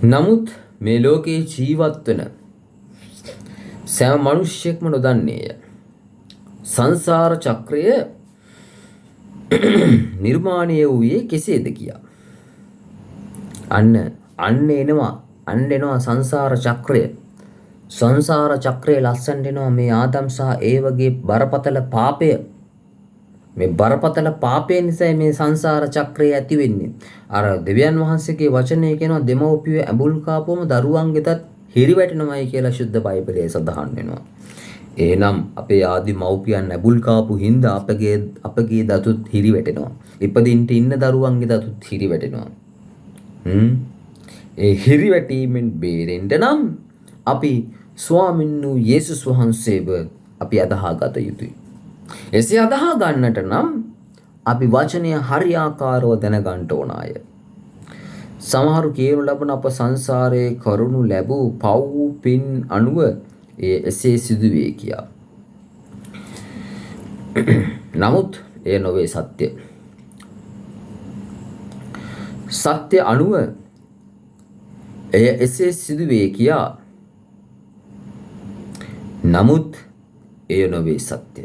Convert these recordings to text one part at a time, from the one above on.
නමුත් මේ ලෝකයේ ජීවත් වෙන සෑම මිනිසෙක්ම නොදන්නේය. සංසාර චක්‍රය නිර්මාණය වූයේ කෙසේද කියා. අන්න එනවා සංසාර චක්‍රය. සංසාර චක්‍රයේ ලස්සනට එනවා මේ ආදම් සහ ඒවගේ බරපතල පාපය. මේ බරපතල පාපය නිසා මේ සංසාර චක්‍රය ඇති වෙන්නේ. අර දෙවියන් වහන්සේගේ වචනය කියනවා දෙමව්පිය ඇඹුල් කාපුවම දරුවන්ගෙතත් හිරි වැටෙනවයි කියලා ශුද්ධ බයිබලයේ සඳහන් වෙනවා. එහෙනම් අපේ ආදි මව්පියන් ඇඹුල් කාපු හින්දා අපගේ දතුත් හිරි වැටෙනවා. ඉපදින්න ඉන්න දරුවන්ගේ දතුත් හිරි වැටෙනවා. ඒ හිරි වැටීමෙන් බේරෙන්න නම් අපි ස්වාමීන් වහන්සේ යේසුස් වහන්සේව අපි අදහා ගත යුතුයි. එසේ අදහා ගන්නට නම් අපි වචනය හරියාකාරව දැනගන්න ඕන අය. සමහරු කියනු ලබන අප සංසාරයේ කරුණු ලැබූ පව් පින් අනුව එසේ සිදුවේ කියා. නමුත් එය නොවේ සත්‍ය. සත්‍ය අනුව එය එසේ සිදුවේ කියා. නමුත් එය නොවේ සත්‍ය.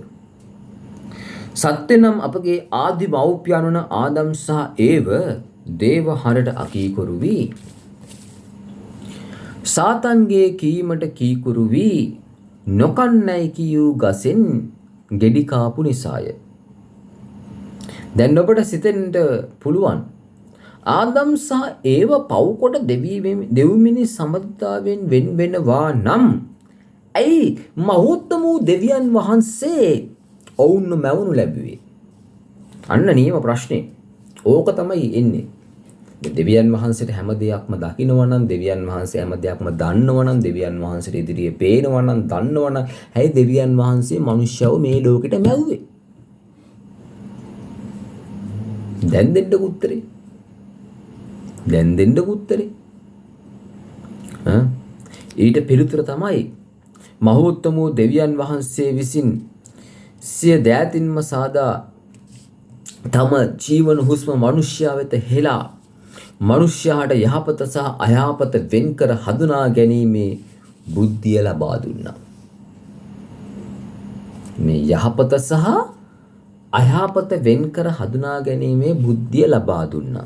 සත්‍ය නම් අපගේ ආදි මව්පියන් වන ආදම් සහ ඒව දේව හරට අකීකරු වී සාතන්ගේ කීමට කීකුරු වී නොකන්නයි කියූ ගසෙන් ගෙඩි කාපු නිසාය. දැන් ඔබට සිතෙන්නට පුළුවන් ආදම් සහ ඒව පව්කොට දෙව්මිනිස් සම්බන්ධතාවයෙන් වෙන් වෙනවා නම් ඇයි මහෝත්තම වූ දෙවියන් වහන්සේ ඔවුන්ව මැවුණු ලැබුවේ? අන්න නියම ප්‍රශ්නේ. ඕක තමයි එන්නේ. දෙවියන් වහන්සේට හැම දෙයක්ම දකිනවා නම්, දෙවියන් වහන්සේ හැම දෙයක්ම දන්නවා නම්, දෙවියන් වහන්සේට ඉදිරියේ පේනවා නම්, දන්නවා නම්, ඇයි දෙවියන් වහන්සේ මිනිස්සුව මේ ලෝකෙට මැව්වේ? දැන් දෙන්නක උත්තරේ. ඊට පිළිතුර තමයි මහෝත්තම වූ දෙවියන් වහන්සේ විසින් සිය දෑතින්ම සාදා තම ජීවන හුස්ම මිනිස්යා වෙත හෙලා මිනිස්යාට යහපත සහ අයහපත වෙන්කර හඳුනා ගැනීමේ බුද්ධිය ලබා දුන්නා. මේ යහපත සහ අයහපත වෙන්කර හඳුනා ගැනීමේ බුද්ධිය ලබා දුන්නා.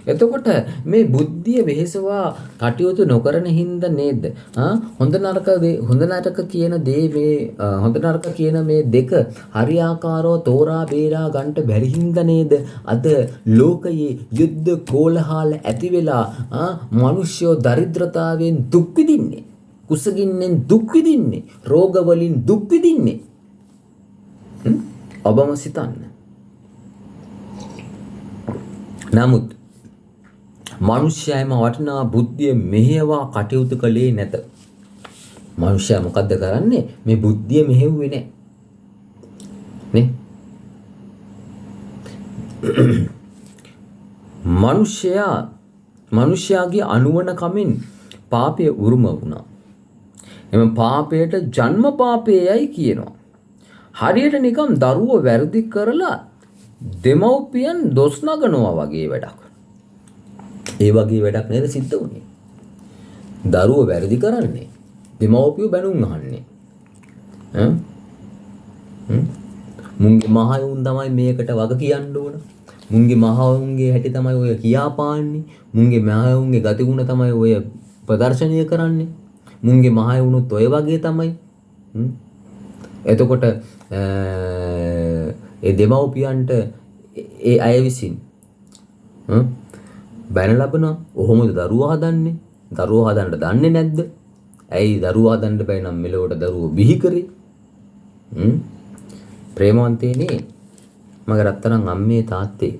එතකොට මේ බුද්ධිය වෙහෙසවා කටයුතු නොකරන හින්දා නේද? හොඳ නරක කියන දේ මේ හොඳ නරක කියන මේ දෙක හරියාකාරව තෝරා බේරා ගන්නට බැරි හින්දා නේද? අද ලෝකයේ යුද්ධ කෝලහල ඇති වෙලා මිනිස්සු දරිද්‍රතාවයෙන් දුක් විඳින්නේ. කුසගින්නෙන් දුක් විඳින්නේ. රෝග වලින් දුක් විඳින්නේ. ඔබම සිතන්න. නමුත් මිනිස්යාම වටිනා බුද්ධිය මෙහෙයවා කටයුතු කළේ නැත. මිනිස්යා මොකද්ද කරන්නේ? මේ බුද්ධිය මෙහෙව්වේ නැහැ. නේ? මිනිස්යාගේ අනුවණ කමින් පාපය උරුම වුණා. එම පාපයට ජන්ම පාපයයි කියනවා. හරියට නිකම් දරුවෝ වැරදි කරලා දෙමව්පියන් දොස් නගනවා වගේ වැඩක්. ඒ වගේ වැඩක් නේද සිද්ධ වුනේ. දරුවෝ වැරදි කරන්නේ. දෙමව්පියෝ බැනුම් අහන්නේ. මුන්ගේ මහයුන් තමයි මේකට වග කියන්න ඕන. මුන්ගේ මහයුන්ගේ හැටි තමයි ඔය කියාපාන්නේ. මුන්ගේ මහයුන්ගේ ගතිගුණ තමයි ඔය ප්‍රදර්ශනය කරන්නේ. මුන්ගේ මහයුනුත් ඔය වගේ තමයි. එතකොට ඒ දෙමව්පියන්ට ඒ අය විසින් බැන ලබනවා. ඔහොමද දරුවා හදන්නේ? දරුවා හදන්න දන්නේ නැද්ද? ඇයි දරුවා හදන්න බැයි නම් මෙලොවට දරුවෝ බිහි කරේ? ප්‍රේමවන්තේනේ මගේ රත්තරන් අම්මේ තාත්තේ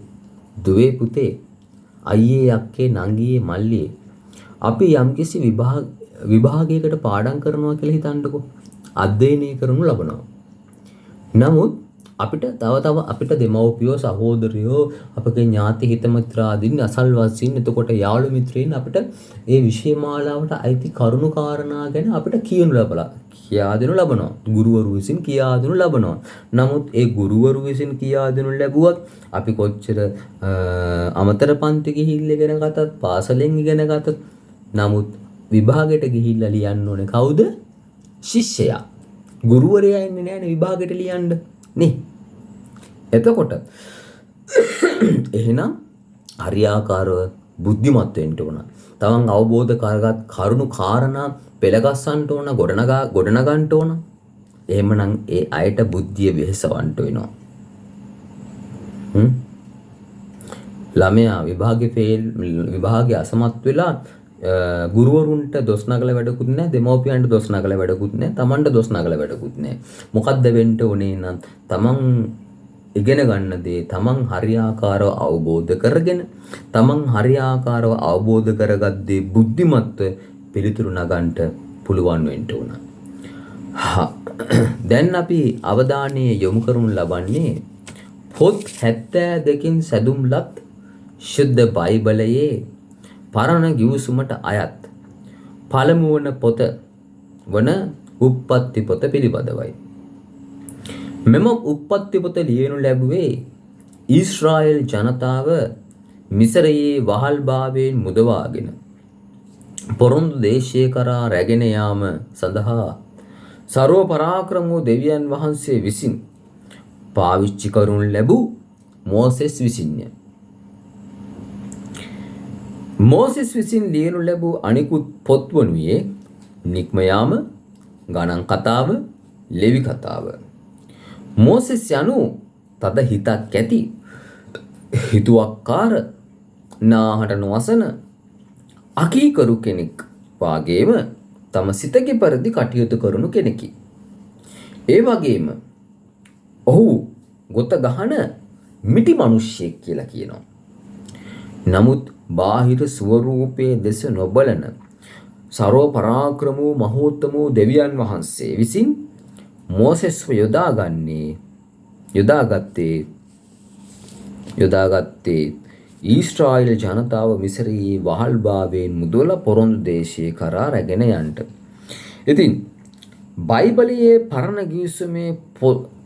දුවේ පුතේ අයියේ අක්කේ නංගියේ මල්ලියේ අපි යම්කිසි විභාගයකට පාඩම් කරනවා කියලා හිතන්නකෝ. අධ්‍යයනය කරනු ලබනවා. නමුත් අපිට තව අපිට දෙමව්පියෝ සහෝදරයෝ අපගේ ඥාති හිත මිත්‍රාදීන් අසල්වාසීන් එතකොට යාළු මිත්‍රයින් අපිට ඒ විෂය මාලාවට අයිති කරුණු කාරණා ගැන අපිට කියා දෙනු ලබනවා. ගුරුවරු විසින් කියා දෙනු ලබනවා. නමුත් ඒ ගුරුවරු විසින් කියා දෙනු ලැබුවත් අපි කොච්චර අමතර පන්ති ගිහිල්ලා ඉගෙන ගතත් පාසලෙන් ඉගෙන ගතත් නමුත් විභාගෙට ගිහිල්ලා ලියන්න ඕනේ කවුද? ශිෂ්‍යයා. ගුරුවරයා ඉන්නේ නැහැනේ විභාගෙට ලියන්න නේ. එතකොට එහෙනම් හරියාකාරව බුද්ධිමත් වෙන්න ඕන. තමන් අවබෝධ කරගත් කරුණු කාරණා පෙළගස්සන්න ඕන, ගොඩනගන්න ඕන. එහෙමනම් ඒ අයට බුද්ධිය වෙහෙසවන්න වෙනවා. ළමයා විභාගේ අසමත් වෙලා ගුරුවරුන්ට දොස් නගල වැඩකුත් නැහැ, දෙමව්පියන්ට දොස් නගල වැඩකුත් නැහැ, තමන්ට දොස් නගල වැඩකුත් නැහැ. මොකද්ද වෙන්න ඕනේ නම් තමන් ඉගෙන ගන්න දේ තමන් හරියාකාරව අවබෝධ කරගෙන, තමන් හරියාකාරව අවබෝධ කරගත් දේ බුද්ධිමත්ව පිළිතුරු නගන්න පුළුවන් වෙන්න ඕන. දැන් අපි අවධානය යොමු කරනු ලබන්නේ පොත් 72කින් සැදුම්ලත් ශුද්ධ බයිබලයේ පරණ ගිවිසුමට අයත් පළමු වන පොත වන උප්පත්ති පොත පිළිබඳවයි. මෙම උප්පත්ති පොත ලියනු ලැබුවේ ඊශ්‍රායෙල් ජනතාව මිසරයේ වහල්භාවයෙන් මුදවාගෙන පොරොන්දු දේශය කරා රැගෙන යාම සඳහා සර්ව පරාක්‍රම වූ දෙවියන් වහන්සේ විසින් පාවිච්චි කරනු ලැබූ මෝසෙස් විසින්ය. මෝසෙස් විසින් ලියනු ලැබූ අනිකුත් පොත් වනුයේ නික්ම යාම, ගණන් කතාව, ලෙවි කතාව. මෝසෙස් යනු තද හිතක් ඇති, හිතුවක්කාර, නාහට නොවසන අකීකරු කෙනෙක් වාගේම තම සිතගේ පරිදි කටයුතු කරනු කෙනෙකි. ඒ වගේම ඔහු ගොත ගහන මිටි මිනිස්සෙක් කියලා කියනවා. නමුත් බාහිර ස්වරූපයේ දෙස නොබලන සර්ව පරාක්‍රම වූ මහෝත්තම වූ දෙවියන් වහන්සේ විසින් මෝසෙස්ව යොදාගත්තේ ඊශ්‍රායෙල් ජනතාව මිසරයේ වහල්භාවයෙන් මුදවලා පොරොන්දු දේශය කරා රැගෙන යන්නට. ඉතින් බයිබලයේ පරණ ගිවිසුමේ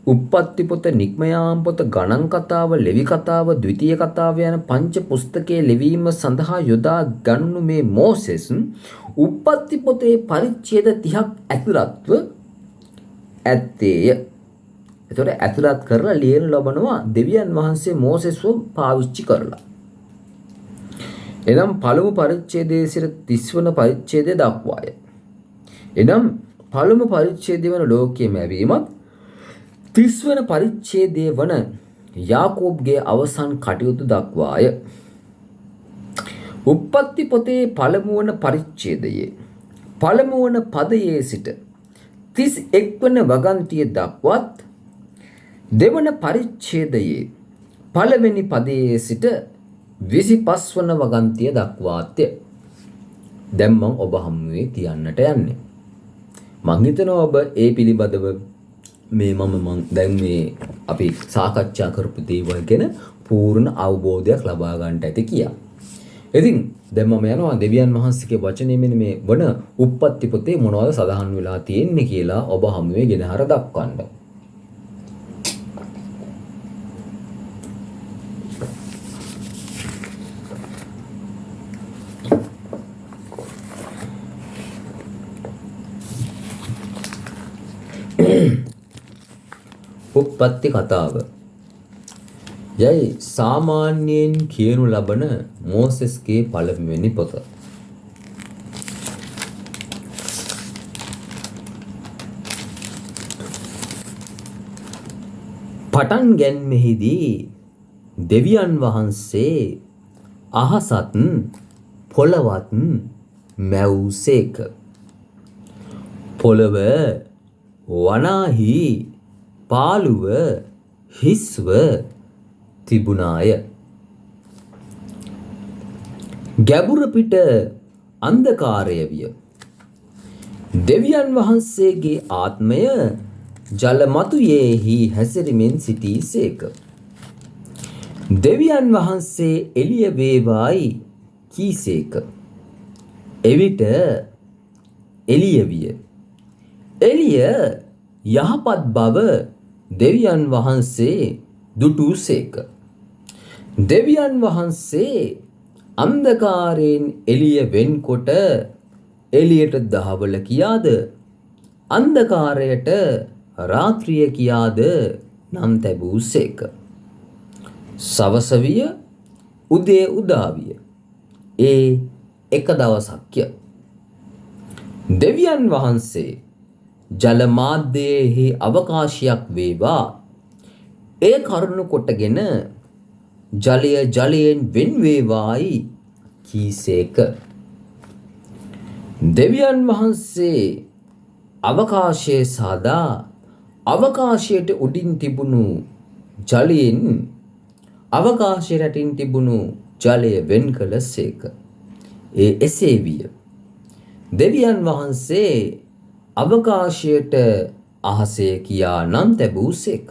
උප්පත්ති පොත, නික්ම යාම පොත, ගණන් කතාව, ලෙවි කතාව, ද්විතීය කතාව යන පංච පුස්තකයේ ලිවීම සඳහා යොදා ගන්නු මේ මෝසෙස් උප්පත්ති පොතේ පරිච්ඡේද 30ක් ඇතුළත්ව ඇත්තේය. ඒතකොට ඇතුළත් කරලා ලියන ලබනවා දෙවියන් වහන්සේ මෝසෙස්ව පාවිච්චි කරලා. එනම් පළමු පරිච්ඡේදයේ සිට 30 වන පරිච්ඡේදය දක්වාය. එනම් පළමු පරිච්ඡේදය වන ලෝකයේ මැවීමත් 30 වන පරිච්ඡේදය වන යාකෝබ්ගේ අවසන් කටයුතු දක්වාය. උප්පත්ති පොතේ පළමු වන පරිච්ඡේදයේ පළමු වන පදයේ සිට 31 වන වගන්තිය දක්වාත්, දෙවන පරිච්ඡේදයේ පළවෙනි පදයේ සිට 25 වන වගන්තිය දක්වාත්ය. දැන් මම ඔබ හමුවේ තියන්නට යන්නේ. මං හිතනවා ඔබ ඒ පිළිබඳව මම දැන් මේ අපි සාකච්ඡා කරපු දේවල් ගැන පූර්ණ අවබෝධයක් ලබා ගන්නට ඇති කියලා. ඉතින් දැන් මම යනවා දෙවියන් වහන්සේගේ වචනේ මෙන්න මේ වන උප්පත්ති පොතේ මොනවද සඳහන් වෙලා තියෙන්නේ කියලා ඔබ හමුවේ ගෙනහර දක්වන්න. උප්පත්ති කතාව යයි සාමාන්‍යයෙන් කියනු ලබන මෝසෙස්ගේ පළමුවෙනි පොත. පටන් ගැන්මෙහිදී දෙවියන් වහන්සේ අහසත් පොළවත් මැව්සේක. පොළව වනාහි පාළුව හිස්ව තිබුණාය. ගැඹුර පිට අන්ධකාරය විය. දෙවියන් වහන්සේගේ ආත්මය ජල මතුයේහි හැසිරෙමින් සිටීසේක. දෙවියන් වහන්සේ එළිය වේවායි කීසේක. එවිට එළිය විය. එළිය යහපත් බව දෙවියන් වහන්සේ දුටුසේක. දෙවියන් වහන්සේ අන්ධකාරයෙන් එළිය වෙන්කොට එළියට දහවල කියාද අන්ධකාරයට රාත්‍රිය කියාද නම් තැබූසේක. සවස විය උදේ උදාවිය. ඒ එක දවසක්ය. දෙවියන් වහන්සේ ජල මාධ්‍යයෙහි අවකාශයක් වේවා. ඒ කරුණු කොටගෙන ජලය ජලයෙන් වෙන් වේවායි කීසේක. දෙවියන් වහන්සේ අවකාශයේ සාදා අවකාශයට උඩින් තිබුණු ජලයෙන් අවකාශය රටින් තිබුණු ජලය වෙන් කළසේක. ඒ එසේ විය. දෙවියන් වහන්සේ අවකාශයට අහසේ කියා නම් තැබූසේක.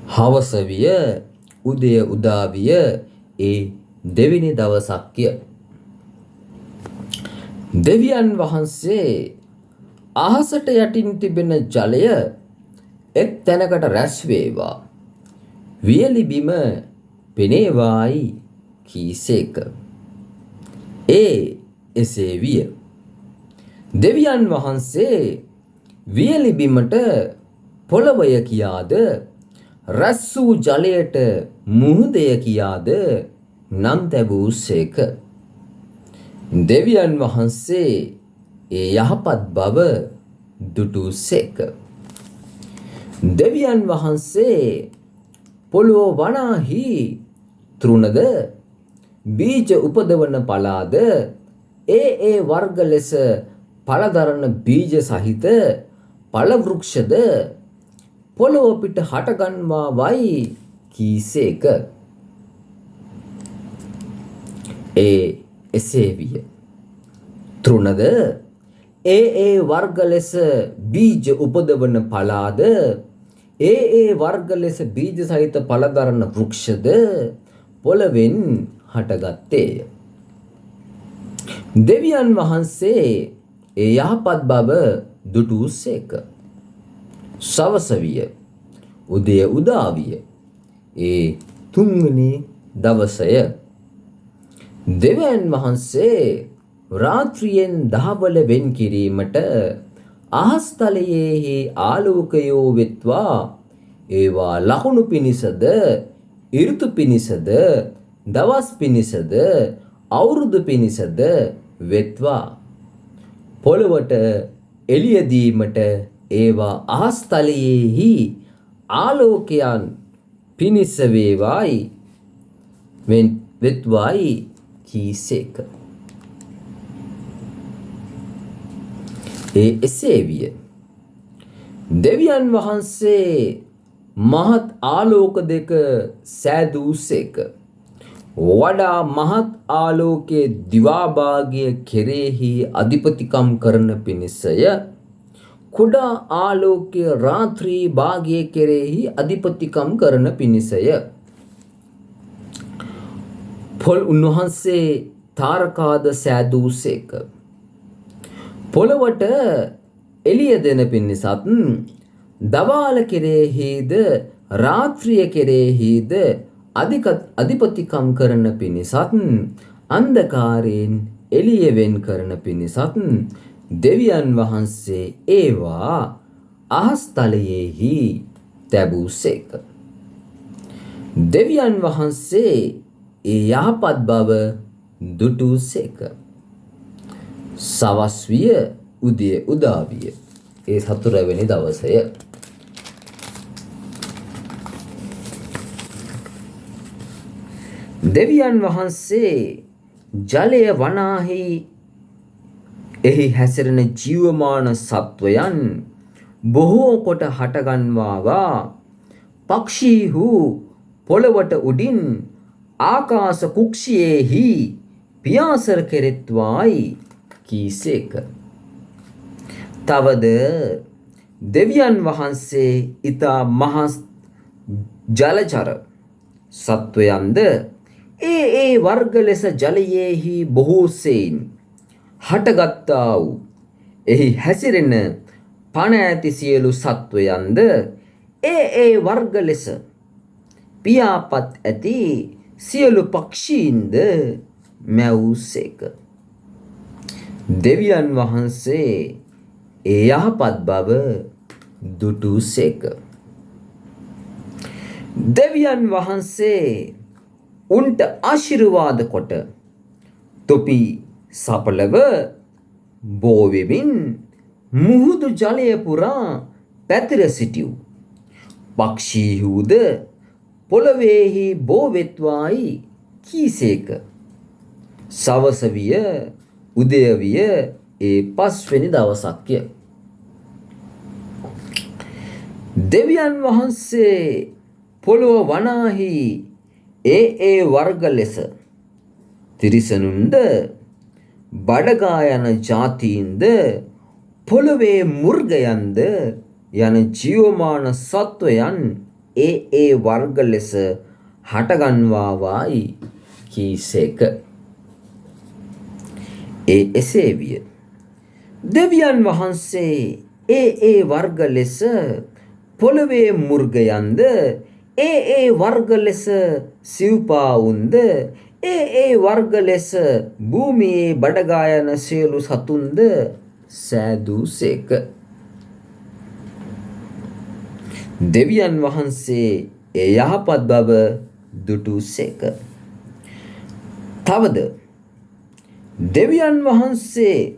හවස විය උදය උදාවිය ඒ දෙවෙනි දවසක්ය. දෙවියන් වහන්සේ අහසට යටින් තිබෙන ජලය එක් තැනකට රැස් වේවා. වියලි බිම පෙනේවායි කීසේක. ඒ එසේ විය. දෙවියන් වහන්සේ වියලි බිමට පොළවය කියාද රැස් වූ ජලයට මුහුදය කියාද නම් තැබූසේක. දෙවියන් වහන්සේ ඒ යහපත් බව දුටුසේක. දෙවියන් වහන්සේ පොළොව වනාහි තෘණද බීජ උපදවන පලාද ඒ වර්ග ලෙස පලදරන බීජ සහිත පළවෘක්ෂද පොළොව පිට හටගන්වා වයි කීසේක. ඒ එසේ විය. තෘණද ඒ වර්ග ලෙස බීජ උපදවන පලාද ඒ වර්ග ලෙස බීජ සහිත පලදරන වෘක්ෂද පොළවෙන් හටගත්තේය. දෙවියන් වහන්සේ ඒ යහපත් බව දුටුසේක. සවස විය උදය උදාවිය ඒ තුන්වෙනි දවසය. දෙවියන් වහන්සේ රාත්‍රියෙන් දහවල වෙන් කිරීමට අහස්තලයේහි ආලෝකයෝ වෙත්වා ඒවා ලකුණු පිණිසද ඍතු පිණිසද දවස් පිණිසද අවුරුදු පිණිසද වෙත්වා. පොළොවට එළිය දීමට ඒවා අහස්තලයේහි ආලෝකයන් පිණිස වේවායි වෙත්වායි කීසේක. ඒ එසේ විය. දෙවියන් වහන්සේ මහත් ආලෝක දෙක සෑදූසේක. වඩා මහත් ආලෝකයේ දිවාභාගය කෙරෙහි අධිපතිකම් කරන පිණිසය. කුඩා ආලෝකයේ රාත්‍රී භාගය කෙරෙහි අධිපතිකම් කරන පිණිසය. උන්වහන්සේ තාරකාද සෑදූසේක. පොළොවට එළිය දෙන පිණිසත් දවාල කෙරෙහිද රාත්‍රිය කෙරෙහිද අධිපතිකම් කරන පිණිසත් අන්ධකාරයෙන් එළිය වෙන් කරන පිණිසත් දෙවියන් වහන්සේ ඒවා අහස්තලයේහි තැබූසේක. දෙවියන් වහන්සේ ඒ යහපත් බව දුටුසේක. සවස් විය උදය උදාවිය ඒ 4 වෙනි දවසය. දෙවියන් වහන්සේ ජලය වනාහි එහි හැසිරෙන ජීවමාන සත්වයන් බොහෝ කොට හටගන්වාවා පක්ෂීහු පොළොවට උඩින් ආකාශ කුක්ෂියෙහි පියාසර කෙරෙත්වායි කීසේක. තවද දෙවියන් වහන්සේ ඊතා මහත් ජලචර සත්වයන්ද ඒ වර්ග ලෙස ජලයේහි බොහෝ සෙයින් හටගත්තා වූ එහි හැසිරෙන පණ ඇති සියලු සත්වයන්ද ඒ වර්ග ලෙස පියාපත් ඇති සියලු පක්ෂීන්ද මැවූසේක. දෙවියන් වහන්සේ ඒ යහපත් බව දුටුසේක. දෙවියන් වහන්සේ උන්ට ආශිර්වාද කොට තොපි සපලව බෝවෙමින් මුහුදු ජලය පුරා පැතිර සිටියු. පක්ෂීහුද පොළොවේහි බෝවෙත්වායි කීසේක. සවස විය උදය විය ඒ 5 වෙනි දවසක්ය. දෙවියන් වහන්සේ පොළොව වනාහි ඒ වර්ග ලෙස තිරිසනුන්ද බඩගා යන ජාතීන්ද පොළොවේ මෘගයන්ද යන ජීවමාන සත්වයන් ඒ වර්ග ලෙස හටගන්වාවායි කීසේක. එසේ විය. දෙවියන් වහන්සේ ඒ වර්ග ලෙස පොළොවේ මෘගයන්ද ඒ වර්ග ලෙස සිව්පාවුන්ද ඒ වර්ග ලෙස භූමියේ බඩගා යන සියලු සතුන්ද සෑදූසේක. දෙවියන් වහන්සේ ඒ යහපත් බව දුටුසේක. තවද දෙවියන් වහන්සේ